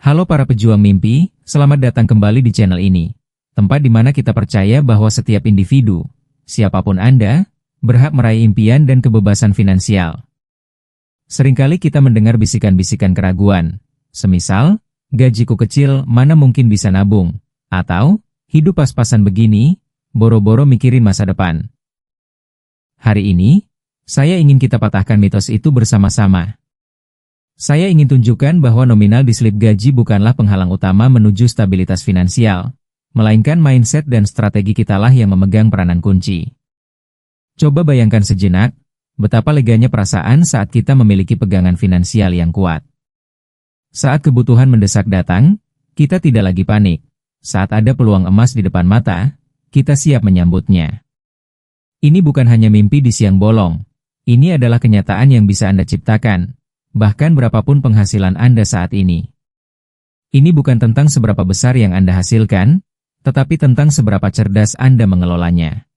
Halo para pejuang mimpi, selamat datang kembali di channel ini. Tempat di mana kita percaya bahwa setiap individu, siapapun Anda, berhak meraih impian dan kebebasan finansial. Seringkali kita mendengar bisikan-bisikan keraguan, semisal, gajiku kecil, mana mungkin bisa nabung, atau, hidup pas-pasan begini, boro-boro mikirin masa depan. Hari ini, saya ingin kita patahkan mitos itu bersama-sama. Saya ingin tunjukkan bahwa nominal di slip gaji bukanlah penghalang utama menuju stabilitas finansial, melainkan mindset dan strategi kitalah yang memegang peranan kunci. Coba bayangkan sejenak, betapa leganya perasaan saat kita memiliki pegangan finansial yang kuat. Saat kebutuhan mendesak datang, kita tidak lagi panik. Saat ada peluang emas di depan mata, kita siap menyambutnya. Ini bukan hanya mimpi di siang bolong, ini adalah kenyataan yang bisa Anda ciptakan. Bahkan berapapun penghasilan Anda saat ini. Ini bukan tentang seberapa besar yang Anda hasilkan, tetapi tentang seberapa cerdas Anda mengelolanya.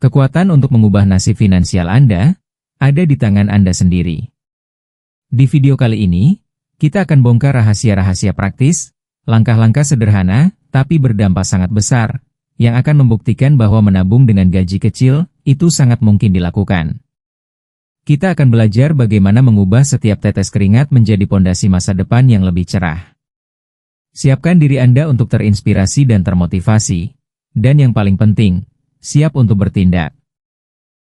Kekuatan untuk mengubah nasib finansial Anda, ada di tangan Anda sendiri. Di video kali ini, kita akan bongkar rahasia-rahasia praktis, langkah-langkah sederhana, tapi berdampak sangat besar, yang akan membuktikan bahwa menabung dengan gaji kecil, itu sangat mungkin dilakukan. Kita akan belajar bagaimana mengubah setiap tetes keringat menjadi pondasi masa depan yang lebih cerah. Siapkan diri Anda untuk terinspirasi dan termotivasi, dan yang paling penting, siap untuk bertindak.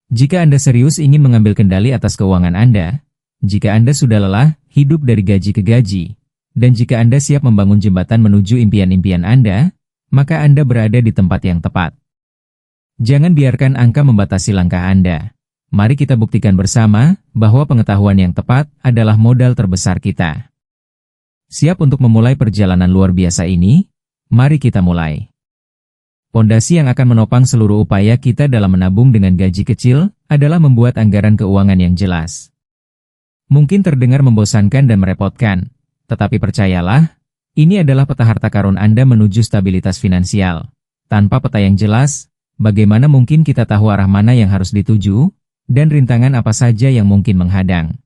Jika Anda serius ingin mengambil kendali atas keuangan Anda, jika Anda sudah lelah hidup dari gaji ke gaji, dan jika Anda siap membangun jembatan menuju impian-impian Anda, maka Anda berada di tempat yang tepat. Jangan biarkan angka membatasi langkah Anda. Mari kita buktikan bersama bahwa pengetahuan yang tepat adalah modal terbesar kita. Siap untuk memulai perjalanan luar biasa ini? Mari kita mulai. Pondasi yang akan menopang seluruh upaya kita dalam menabung dengan gaji kecil adalah membuat anggaran keuangan yang jelas. Mungkin terdengar membosankan dan merepotkan, tetapi percayalah, ini adalah peta harta karun Anda menuju stabilitas finansial. Tanpa peta yang jelas, bagaimana mungkin kita tahu arah mana yang harus dituju? Dan rintangan apa saja yang mungkin menghadang.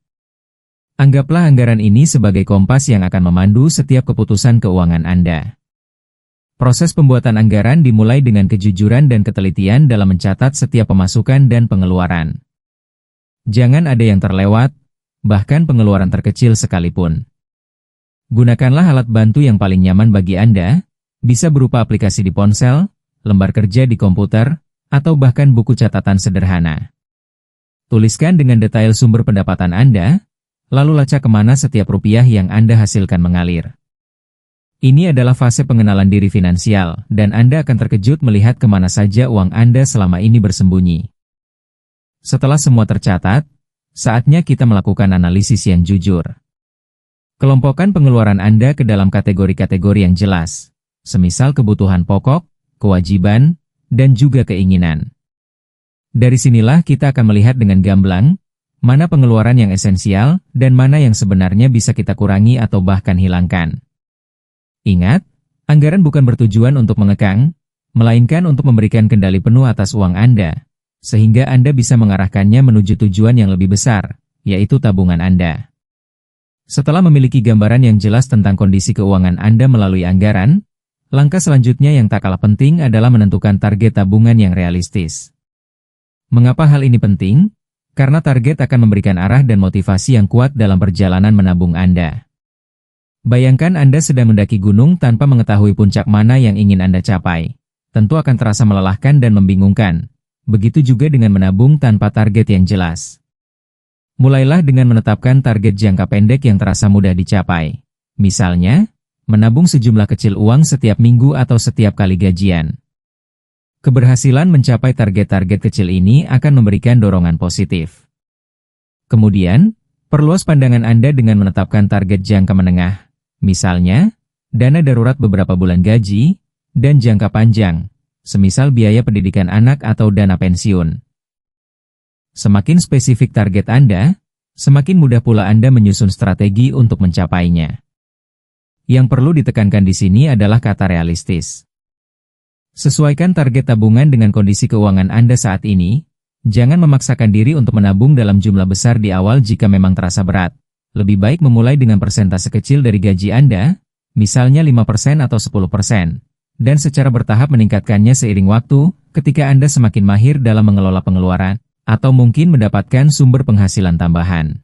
Anggaplah anggaran ini sebagai kompas yang akan memandu setiap keputusan keuangan Anda. Proses pembuatan anggaran dimulai dengan kejujuran dan ketelitian dalam mencatat setiap pemasukan dan pengeluaran. Jangan ada yang terlewat, bahkan pengeluaran terkecil sekalipun. Gunakanlah alat bantu yang paling nyaman bagi Anda, bisa berupa aplikasi di ponsel, lembar kerja di komputer, atau bahkan buku catatan sederhana. Tuliskan dengan detail sumber pendapatan Anda, lalu lacak kemana setiap rupiah yang Anda hasilkan mengalir. Ini adalah fase pengenalan diri finansial, dan Anda akan terkejut melihat kemana saja uang Anda selama ini bersembunyi. Setelah semua tercatat, saatnya kita melakukan analisis yang jujur. Kelompokkan pengeluaran Anda ke dalam kategori-kategori yang jelas, semisal kebutuhan pokok, kewajiban, dan juga keinginan. Dari sinilah kita akan melihat dengan gamblang, mana pengeluaran yang esensial dan mana yang sebenarnya bisa kita kurangi atau bahkan hilangkan. Ingat, anggaran bukan bertujuan untuk mengekang, melainkan untuk memberikan kendali penuh atas uang Anda, sehingga Anda bisa mengarahkannya menuju tujuan yang lebih besar, yaitu tabungan Anda. Setelah memiliki gambaran yang jelas tentang kondisi keuangan Anda melalui anggaran, langkah selanjutnya yang tak kalah penting adalah menentukan target tabungan yang realistis. Mengapa hal ini penting? Karena target akan memberikan arah dan motivasi yang kuat dalam perjalanan menabung Anda. Bayangkan Anda sedang mendaki gunung tanpa mengetahui puncak mana yang ingin Anda capai. Tentu akan terasa melelahkan dan membingungkan. Begitu juga dengan menabung tanpa target yang jelas. Mulailah dengan menetapkan target jangka pendek yang terasa mudah dicapai. Misalnya, menabung sejumlah kecil uang setiap minggu atau setiap kali gajian. Keberhasilan mencapai target-target kecil ini akan memberikan dorongan positif. Kemudian, perluas pandangan Anda dengan menetapkan target jangka menengah, misalnya, dana darurat beberapa bulan gaji, dan jangka panjang, semisal biaya pendidikan anak atau dana pensiun. Semakin spesifik target Anda, semakin mudah pula Anda menyusun strategi untuk mencapainya. Yang perlu ditekankan di sini adalah kata realistis. Sesuaikan target tabungan dengan kondisi keuangan Anda saat ini. Jangan memaksakan diri untuk menabung dalam jumlah besar di awal jika memang terasa berat. Lebih baik memulai dengan persentase kecil dari gaji Anda, misalnya 5% atau 10%, dan secara bertahap meningkatkannya seiring waktu ketika Anda semakin mahir dalam mengelola pengeluaran, atau mungkin mendapatkan sumber penghasilan tambahan.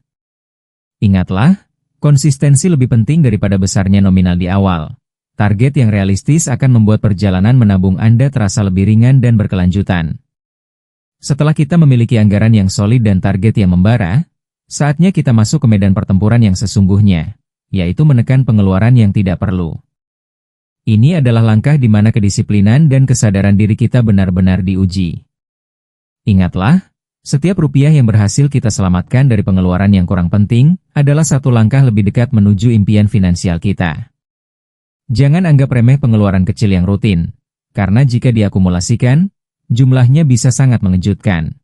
Ingatlah, konsistensi lebih penting daripada besarnya nominal di awal. Target yang realistis akan membuat perjalanan menabung Anda terasa lebih ringan dan berkelanjutan. Setelah kita memiliki anggaran yang solid dan target yang membara, saatnya kita masuk ke medan pertempuran yang sesungguhnya, yaitu menekan pengeluaran yang tidak perlu. Ini adalah langkah di mana kedisiplinan dan kesadaran diri kita benar-benar diuji. Ingatlah, setiap rupiah yang berhasil kita selamatkan dari pengeluaran yang kurang penting adalah satu langkah lebih dekat menuju impian finansial kita. Jangan anggap remeh pengeluaran kecil yang rutin, karena jika diakumulasikan, jumlahnya bisa sangat mengejutkan.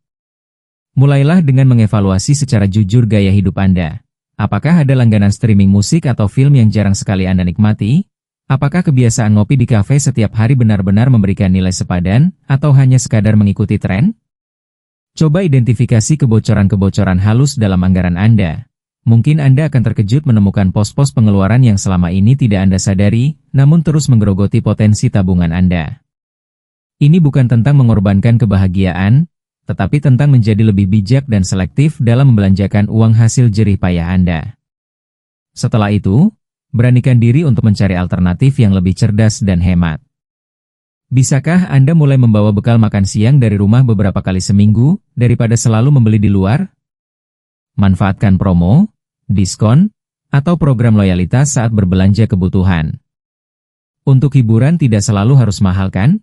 Mulailah dengan mengevaluasi secara jujur gaya hidup Anda. Apakah ada langganan streaming musik atau film yang jarang sekali Anda nikmati? Apakah kebiasaan ngopi di kafe setiap hari benar-benar memberikan nilai sepadan, atau hanya sekadar mengikuti tren? Coba identifikasi kebocoran-kebocoran halus dalam anggaran Anda. Mungkin Anda akan terkejut menemukan pos-pos pengeluaran yang selama ini tidak Anda sadari, namun terus menggerogoti potensi tabungan Anda. Ini bukan tentang mengorbankan kebahagiaan, tetapi tentang menjadi lebih bijak dan selektif dalam membelanjakan uang hasil jerih payah Anda. Setelah itu, beranikan diri untuk mencari alternatif yang lebih cerdas dan hemat. Bisakah Anda mulai membawa bekal makan siang dari rumah beberapa kali seminggu, daripada selalu membeli di luar? Manfaatkan promo, diskon, atau program loyalitas saat berbelanja kebutuhan. Untuk hiburan tidak selalu harus mahal kan?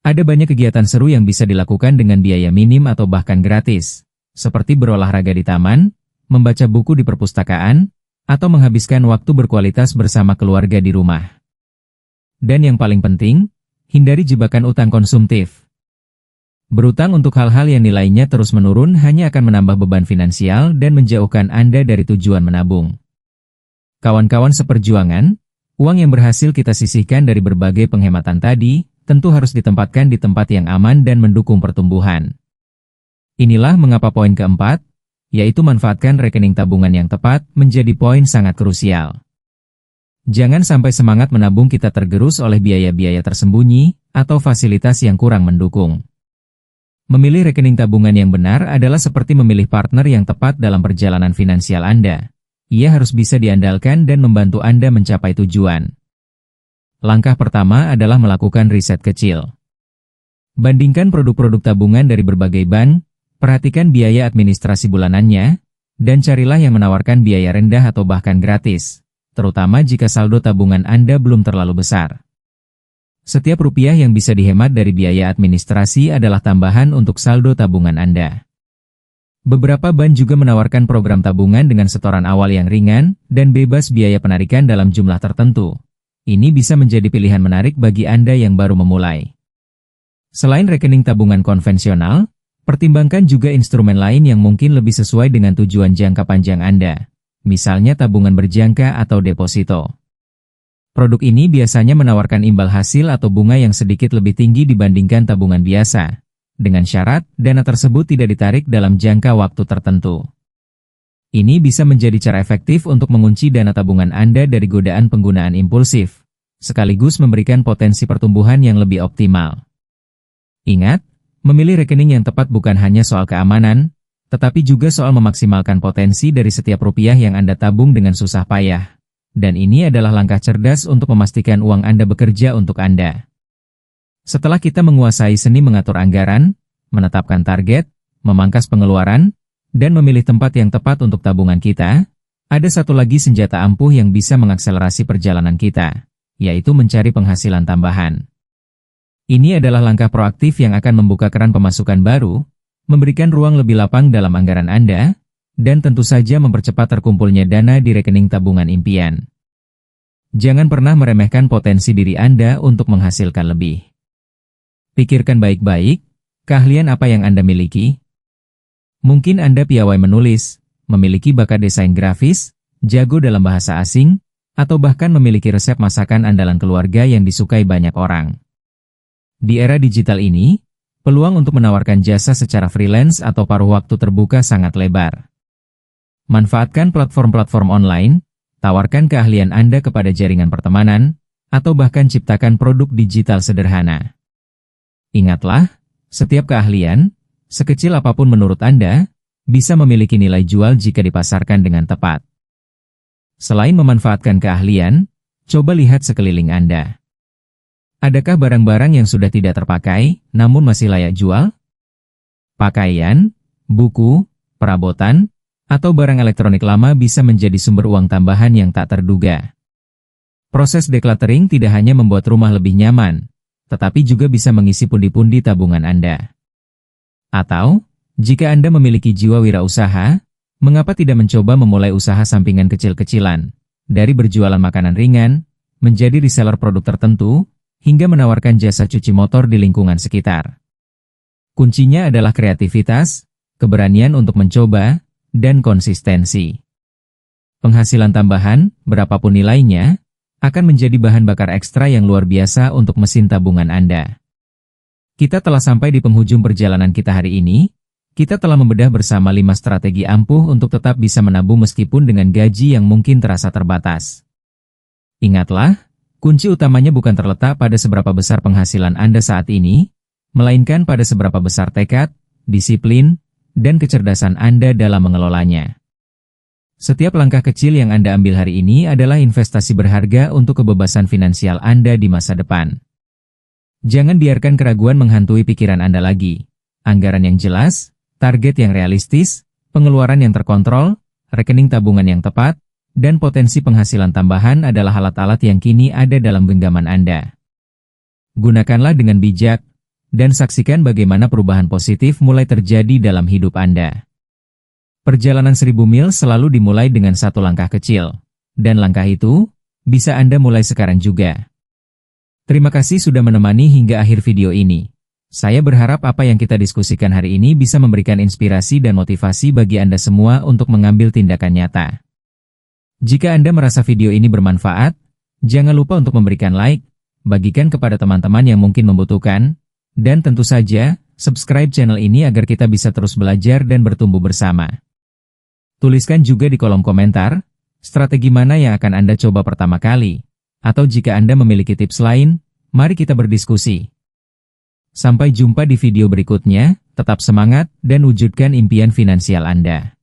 Ada banyak kegiatan seru yang bisa dilakukan dengan biaya minim atau bahkan gratis, seperti berolahraga di taman, membaca buku di perpustakaan, atau menghabiskan waktu berkualitas bersama keluarga di rumah. Dan yang paling penting, hindari jebakan utang konsumtif. Berutang untuk hal-hal yang nilainya terus menurun hanya akan menambah beban finansial dan menjauhkan Anda dari tujuan menabung. Kawan-kawan seperjuangan, uang yang berhasil kita sisihkan dari berbagai penghematan tadi, tentu harus ditempatkan di tempat yang aman dan mendukung pertumbuhan. Inilah mengapa poin keempat, yaitu manfaatkan rekening tabungan yang tepat, menjadi poin sangat krusial. Jangan sampai semangat menabung kita tergerus oleh biaya-biaya tersembunyi, atau fasilitas yang kurang mendukung. Memilih rekening tabungan yang benar adalah seperti memilih partner yang tepat dalam perjalanan finansial Anda. Ia harus bisa diandalkan dan membantu Anda mencapai tujuan. Langkah pertama adalah melakukan riset kecil. Bandingkan produk-produk tabungan dari berbagai bank, perhatikan biaya administrasi bulanannya, dan carilah yang menawarkan biaya rendah atau bahkan gratis, terutama jika saldo tabungan Anda belum terlalu besar. Setiap rupiah yang bisa dihemat dari biaya administrasi adalah tambahan untuk saldo tabungan Anda. Beberapa bank juga menawarkan program tabungan dengan setoran awal yang ringan, dan bebas biaya penarikan dalam jumlah tertentu. Ini bisa menjadi pilihan menarik bagi Anda yang baru memulai. Selain rekening tabungan konvensional, pertimbangkan juga instrumen lain yang mungkin lebih sesuai dengan tujuan jangka panjang Anda, misalnya tabungan berjangka atau deposito. Produk ini biasanya menawarkan imbal hasil atau bunga yang sedikit lebih tinggi dibandingkan tabungan biasa, dengan syarat dana tersebut tidak ditarik dalam jangka waktu tertentu. Ini bisa menjadi cara efektif untuk mengunci dana tabungan Anda dari godaan penggunaan impulsif, sekaligus memberikan potensi pertumbuhan yang lebih optimal. Ingat, memilih rekening yang tepat bukan hanya soal keamanan, tetapi juga soal memaksimalkan potensi dari setiap rupiah yang Anda tabung dengan susah payah. Dan ini adalah langkah cerdas untuk memastikan uang Anda bekerja untuk Anda. Setelah kita menguasai seni mengatur anggaran, menetapkan target, memangkas pengeluaran, dan memilih tempat yang tepat untuk tabungan kita, ada satu lagi senjata ampuh yang bisa mengakselerasi perjalanan kita, yaitu mencari penghasilan tambahan. Ini adalah langkah proaktif yang akan membuka keran pemasukan baru, memberikan ruang lebih lapang dalam anggaran Anda, dan tentu saja mempercepat terkumpulnya dana di rekening tabungan impian. Jangan pernah meremehkan potensi diri Anda untuk menghasilkan lebih. Pikirkan baik-baik, keahlian apa yang Anda miliki? Mungkin Anda piawai menulis, memiliki bakat desain grafis, jago dalam bahasa asing, atau bahkan memiliki resep masakan andalan keluarga yang disukai banyak orang. Di era digital ini, peluang untuk menawarkan jasa secara freelance atau paruh waktu terbuka sangat lebar. Manfaatkan platform-platform online, Tawarkan keahlian Anda kepada jaringan pertemanan, atau bahkan ciptakan produk digital sederhana. Ingatlah, setiap keahlian, sekecil apapun menurut Anda, bisa memiliki nilai jual jika dipasarkan dengan tepat. Selain memanfaatkan keahlian, coba lihat sekeliling Anda. Adakah barang-barang yang sudah tidak terpakai, namun masih layak jual? Pakaian, buku, perabotan, atau barang elektronik lama bisa menjadi sumber uang tambahan yang tak terduga. Proses decluttering tidak hanya membuat rumah lebih nyaman, tetapi juga bisa mengisi pundi-pundi tabungan Anda. Atau, jika Anda memiliki jiwa wirausaha, mengapa tidak mencoba memulai usaha sampingan kecil-kecilan, dari berjualan makanan ringan, menjadi reseller produk tertentu, hingga menawarkan jasa cuci motor di lingkungan sekitar. Kuncinya adalah kreativitas, keberanian untuk mencoba, dan konsistensi. Penghasilan tambahan, berapapun nilainya, akan menjadi bahan bakar ekstra yang luar biasa untuk mesin tabungan Anda. Kita telah sampai di penghujung perjalanan kita hari ini. Kita telah membedah bersama 5 strategi ampuh untuk tetap bisa menabung meskipun dengan gaji yang mungkin terasa terbatas. Ingatlah, kunci utamanya bukan terletak pada seberapa besar penghasilan Anda saat ini, melainkan pada seberapa besar tekad, disiplin, dan kecerdasan Anda dalam mengelolanya. Setiap langkah kecil yang Anda ambil hari ini adalah investasi berharga untuk kebebasan finansial Anda di masa depan. Jangan biarkan keraguan menghantui pikiran Anda lagi. Anggaran yang jelas, target yang realistis, pengeluaran yang terkontrol, rekening tabungan yang tepat, dan potensi penghasilan tambahan adalah alat-alat yang kini ada dalam genggaman Anda. Gunakanlah dengan bijak, dan saksikan bagaimana perubahan positif mulai terjadi dalam hidup Anda. Perjalanan 1000 mil selalu dimulai dengan satu langkah kecil, dan langkah itu bisa Anda mulai sekarang juga. Terima kasih sudah menemani hingga akhir video ini. Saya berharap apa yang kita diskusikan hari ini bisa memberikan inspirasi dan motivasi bagi Anda semua untuk mengambil tindakan nyata. Jika Anda merasa video ini bermanfaat, jangan lupa untuk memberikan like, bagikan kepada teman-teman yang mungkin membutuhkan, dan tentu saja, subscribe channel ini agar kita bisa terus belajar dan bertumbuh bersama. Tuliskan juga di kolom komentar, strategi mana yang akan Anda coba pertama kali, atau jika Anda memiliki tips lain, mari kita berdiskusi. Sampai jumpa di video berikutnya, tetap semangat dan wujudkan impian finansial Anda.